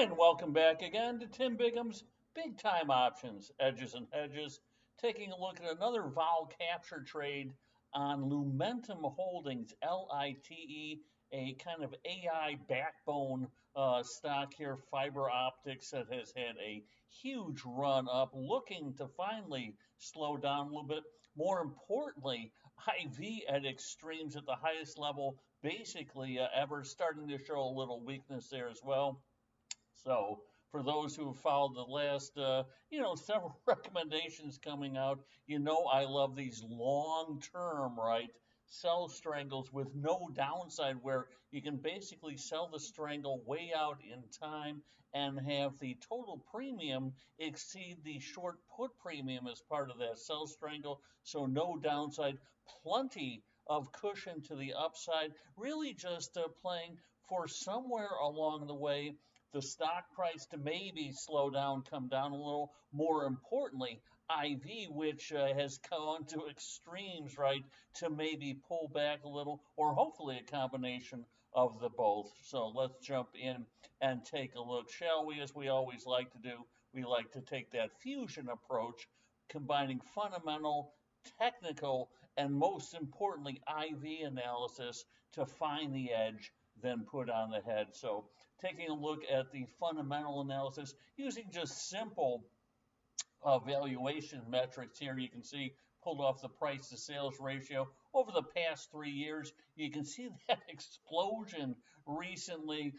And welcome back again to Tim Bigham's Big Time Options, Edges and Hedges, taking a look at another vol capture trade on Lumentum Holdings, LITE, a kind of AI backbone stock here, fiber optics that has had a huge run up, looking to finally slow down a little bit. More importantly, IV at extremes at the highest level, basically ever, starting to show a little weakness there as well. So for those who have followed the last, several recommendations coming out, I love these long-term, right, sell strangles with no downside, where you can basically sell the strangle way out in time and have the total premium exceed the short put premium as part of that sell strangle. So no downside, plenty of cushion to the upside, really just playing for somewhere along the way the stock price to maybe slow down, come down a little. More importantly, IV, which has gone to extremes, right, to maybe pull back a little, or hopefully a combination of the both. So let's jump in and take a look, shall we? As we always like to do, we like to take that fusion approach, combining fundamental, technical, and most importantly, IV analysis to find the edge, then put on the head. So taking a look at the fundamental analysis using just simple valuation metrics here. You can see pulled off the price to sales ratio over the past 3 years. You can see that explosion recently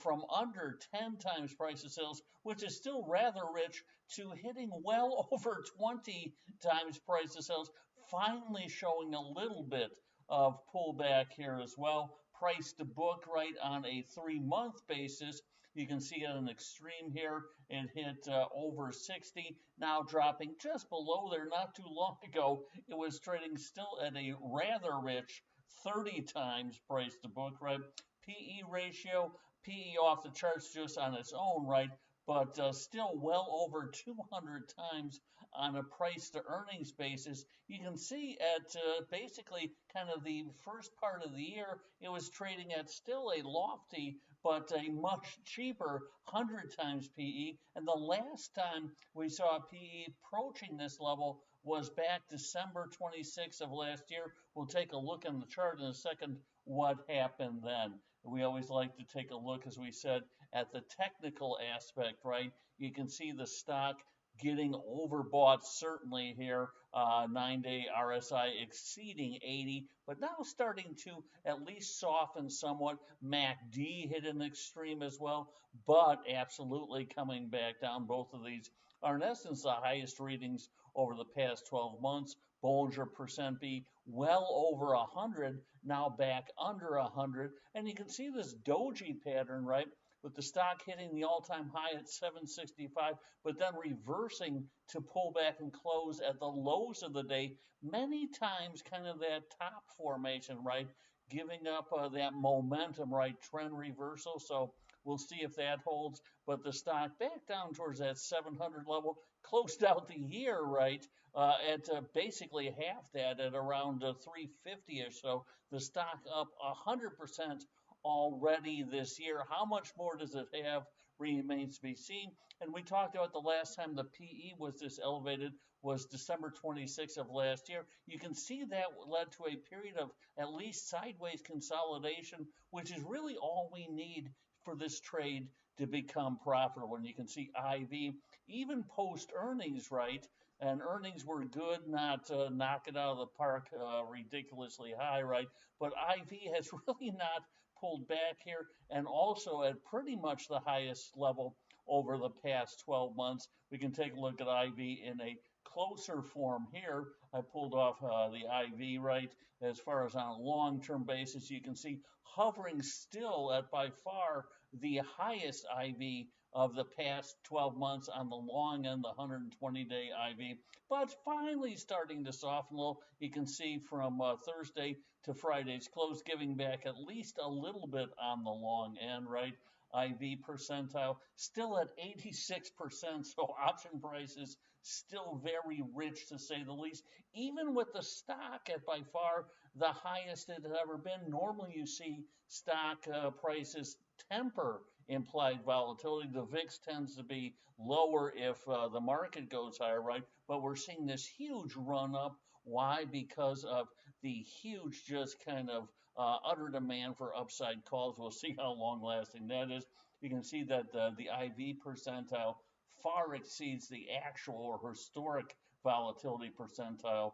from under 10 times price to sales, which is still rather rich, to hitting well over 20 times price to sales, finally showing a little bit of pullback here as well. Price to book, right, on a 3-month basis, you can see at an extreme here, it hit over 60, now dropping just below there. Not too long ago, it was trading still at a rather rich 30 times price to book, right? PE ratio, PE off the charts just on its own, right? But still well over 200 times on a price to earnings basis. You can see at basically kind of the first part of the year, it was trading at still a lofty but a much cheaper 100 times PE. And the last time we saw PE approaching this level was back December 26th of last year. We'll take a look on the chart in a second what happened then. We always like to take a look, as we said, at the technical aspect, right? You can see the stock getting overbought certainly here, 9-day RSI exceeding 80, but now starting to at least soften somewhat. MACD hit an extreme as well, but absolutely coming back down. Both of these are in essence the highest readings over the past 12 months. Bollinger percent B well over 100, now back under 100. And you can see this doji pattern, right, with the stock hitting the all-time high at 765, but then reversing to pull back and close at the lows of the day, many times kind of that top formation, right, giving up that momentum, right, trend reversal. So we'll see if that holds. But the stock back down towards that 700 level, closed out the year, right, at basically half that, at around 350-ish. So the stock up 100% already this year. How much more does it have remains to be seen. And we talked about the last time the PE was this elevated was December 26th of last year. You can see that led to a period of at least sideways consolidation, which is really all we need for this trade to become profitable. And you can see IV, even post earnings, right? And earnings were good, not knock it out of the park ridiculously high, right? But IV has really not pulled back here, and also at pretty much the highest level over the past 12 months. We can take a look at IV in a closer form here. I pulled off the IV, right, as far as on a long-term basis. You can see hovering still at by far the highest IV of the past 12 months on the long end, the 120-day IV, but finally starting to soften a little. You can see from Thursday to Friday's close, giving back at least a little bit on the long end, right? IV percentile still at 86%, so option prices still very rich to say the least, even with the stock at by far the highest it has ever been. Normally you see stock prices temper implied volatility. The VIX tends to be lower if the market goes higher, right? But we're seeing this huge run up. Why? Because of the huge, just kind of utter demand for upside calls. We'll see how long lasting that is. You can see that the IV percentile far exceeds the actual or historic volatility percentile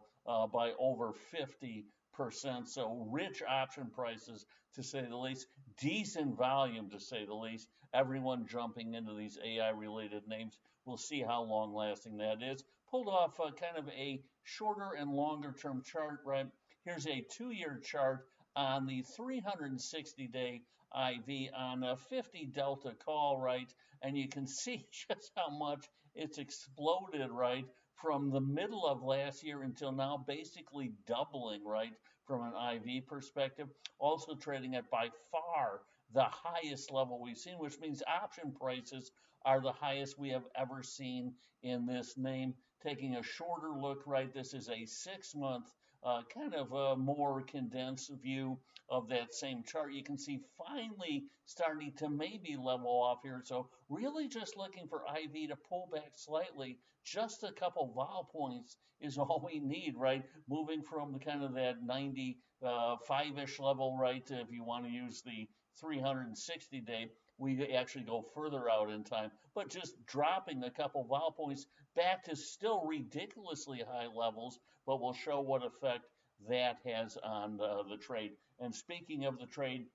by over 50%. So rich option prices, to say the least, decent volume, to say the least. Everyone jumping into these AI related names. We'll see how long lasting that is. Pulled off kind of a shorter and longer term chart, right? Here's a 2-year chart on the 360-day IV on a 50 delta call, right? And you can see just how much it's exploded, right? From the middle of last year until now, basically doubling, right? From an IV perspective. Also trading at by far the highest level we've seen, which means option prices are the highest we have ever seen in this name. Taking a shorter look, right? This is a 6-month kind of a more condensed view of that same chart. You can see finally starting to maybe level off here. So really just looking for IV to pull back slightly. Just a couple vol points is all we need, right? Moving from the kind of that 95-ish level, right? If you want to use the 360 day, we actually go further out in time, but just dropping a couple vol points back to still ridiculously high levels, but we'll show what effect that has on the trade. And speaking of the trade,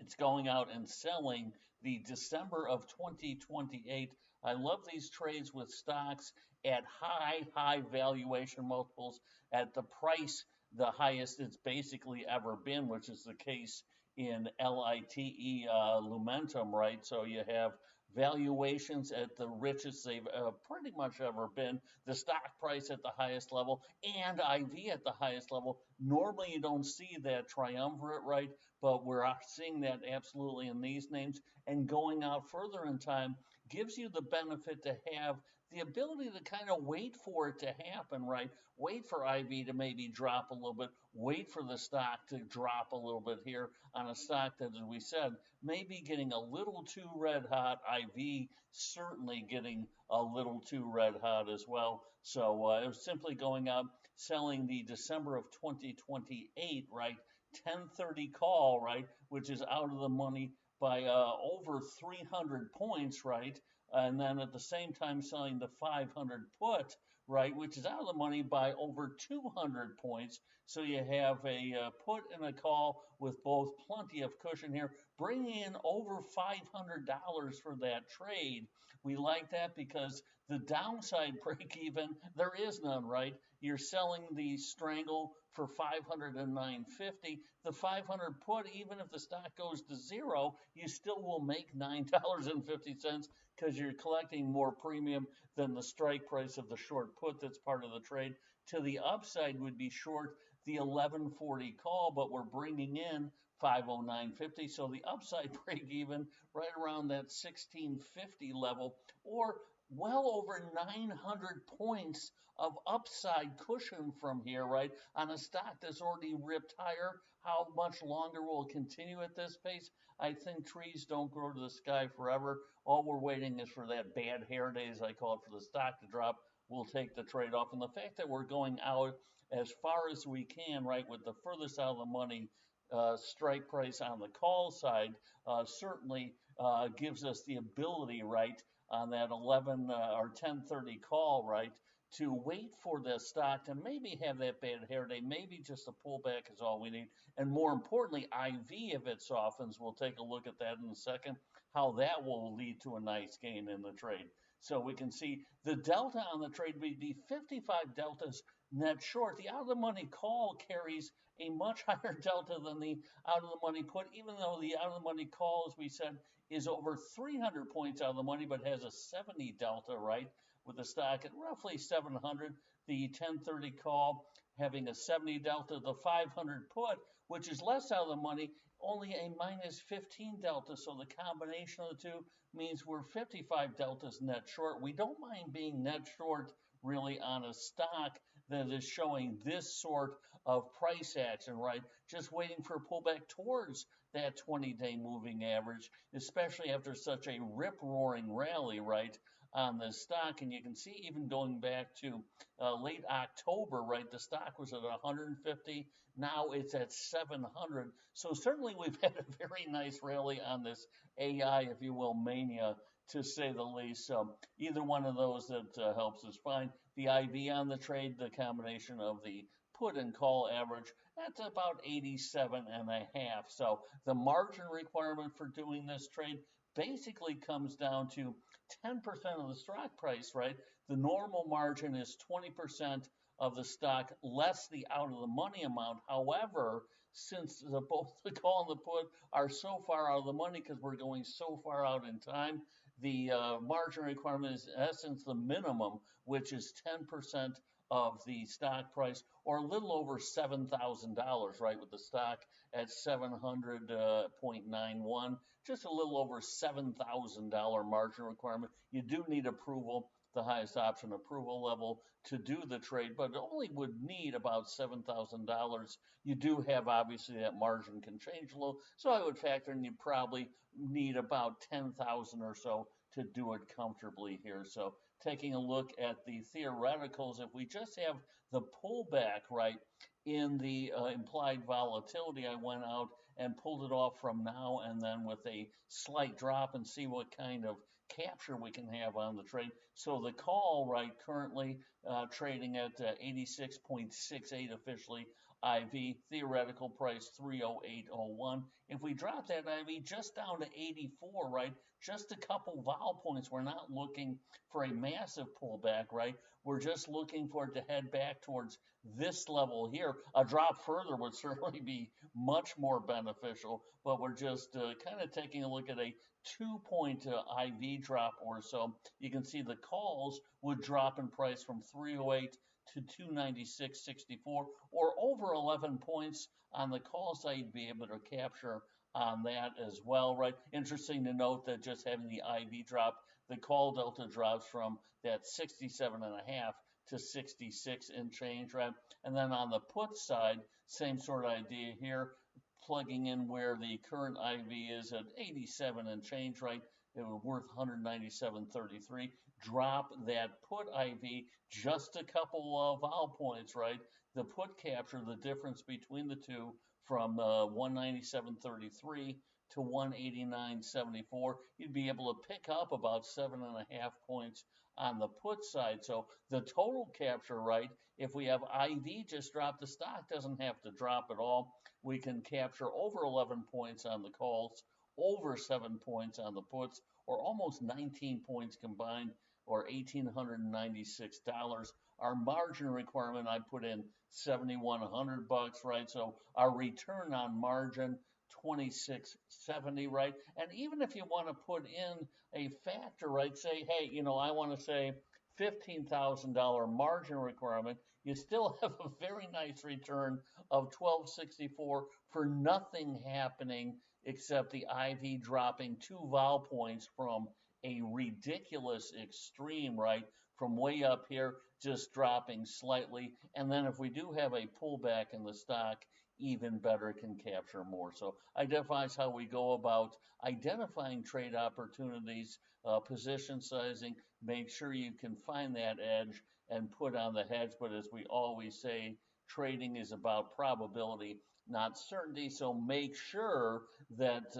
it's going out and selling the December of 2028. I love these trades with stocks at high valuation multiples at the price, the highest it's basically ever been, which is the case in LITE Lumentum, right? So you have valuations at the richest they've pretty much ever been, the stock price at the highest level, and IV at the highest level. Normally you don't see that triumvirate, right? But we're seeing that absolutely in these names. And going out further in time gives you the benefit to have the ability to kind of wait for it to happen, right? Wait for IV to maybe drop a little bit, wait for the stock to drop a little bit here on a stock that, as we said, may be getting a little too red hot. IV certainly getting a little too red hot as well. So it was simply going out, selling the December of 2028, right? 1030 call, right? Which is out of the money by over 300 points, right? And then at the same time selling the 500 put, right, which is out of the money by over 200 points. So you have a put and a call with both plenty of cushion here, bringing in over $500 for that trade. We like that because the downside break even, there is none, right? You're selling the Strangle for $509.50. The 500 put, even if the stock goes to zero, you still will make $9.50 because you're collecting more premium than the strike price of the short put that's part of the trade. To the upside would be short the 1140 call, but we're bringing in 509.50. So the upside break even right around that 1650 level, or well over 900 points of upside cushion from here, right? On a stock that's already ripped higher. How much longer will it continue at this pace? I think trees don't grow to the sky forever. All we're waiting is for that bad hair day, as I call it, for the stock to drop. We'll take the trade off. And the fact that we're going out as far as we can, right, with the furthest out of the money strike price on the call side, certainly gives us the ability, right, on that 11 or 1030 call, right, to wait for the stock to maybe have that bad hair day, maybe just a pullback is all we need. And more importantly, IV, if it softens, we'll take a look at that in a second, how that will lead to a nice gain in the trade. So we can see the delta on the trade would be 55 deltas net short. The out of the money call carries a much higher delta than the out of the money put, even though the out of the money call, as we said, is over 300 points out of the money, but has a 70 delta, right? With the stock at roughly 700, the 1030 call having a 70 delta, the 500 put, which is less out of the money, only a minus 15 delta. So the combination of the two means we're 55 deltas net short. We don't mind being net short really on a stock that is showing this sort of price action, right? Just waiting for a pullback towards that 20-day moving average, especially after such a rip-roaring rally, right, on the stock. And you can see even going back to late October, right, the stock was at 150. Now it's at 700. So certainly we've had a very nice rally on this AI, if you will, mania, to say the least. So either one of those that helps is fine. The IV on the trade, the combination of the put and call average, that's about 87.5. So the margin requirement for doing this trade basically comes down to 10% of the stock price, right? The normal margin is 20% of the stock less the out of the money amount. However, since both the call and the put are so far out of the money because we're going so far out in time, the margin requirement is in essence the minimum, which is 10% of the stock price, or a little over $7,000, right? With the stock at 700.91, just a little over $7,000 margin requirement. You do need approval, the highest option approval level, to do the trade, but only would need about $7,000. You do have obviously that margin can change a little, so I would factor in you probably need about 10,000 or so to do it comfortably here. So taking a look at the theoreticals, if we just have the pullback, right, in the implied volatility, I went out and pulled it off from now and then with a slight drop and see what kind of capture we can have on the trade. So the call, right, currently trading at 86.68 officially. IV theoretical price 308.01. If we drop that IV just down to 84, right, just a couple vol points, we're not looking for a massive pullback, right? We're just looking for it to head back towards this level here. A drop further would certainly be much more beneficial, but we're just kind of taking a look at a 2-point IV drop or so. You can see the calls would drop in price from 308 to 296.64, or over 11 points on the call side, you'd be able to capture on that as well, right? Interesting to note that just having the IV drop, the call delta drops from that 67.5 to 66 and change, right? And then on the put side, same sort of idea here, plugging in where the current IV is at 87 and change, right? It was worth 197.33. Drop that put IV just a couple of vol points, right? The put capture, the difference between the two from 197.33 to 189.74, you'd be able to pick up about 7.5 points on the put side. So the total capture, right, if we have IV just drop, the stock doesn't have to drop at all. We can capture over 11 points on the calls, over 7 points on the puts, or almost 19 points combined, or $1,896. Our margin requirement, I put in $7,100, right? So our return on margin, 26.70, right? And even if you want to put in a factor, right, say, hey, you know, I want to say $15,000 margin requirement, you still have a very nice return of 1264 for nothing happening except the IV dropping 2 vol points from a ridiculous extreme, right? From way up here, just dropping slightly. And then if we do have a pullback in the stock, even better, can capture more. So identifies how we go about identifying trade opportunities, position sizing, make sure you can find that edge and put on the hedge. But as we always say, trading is about probability, not certainty. So make sure that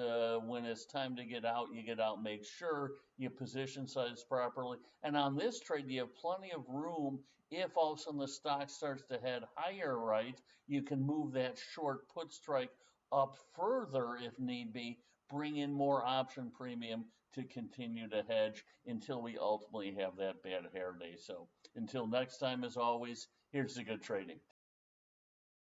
when it's time to get out, you get out. Make sure you position size properly. And on this trade, you have plenty of room. If all of a sudden the stock starts to head higher, right, you can move that short put strike up further if need be, bring in more option premium to continue to hedge until we ultimately have that bad hair day. So until next time, as always, here's the good trading.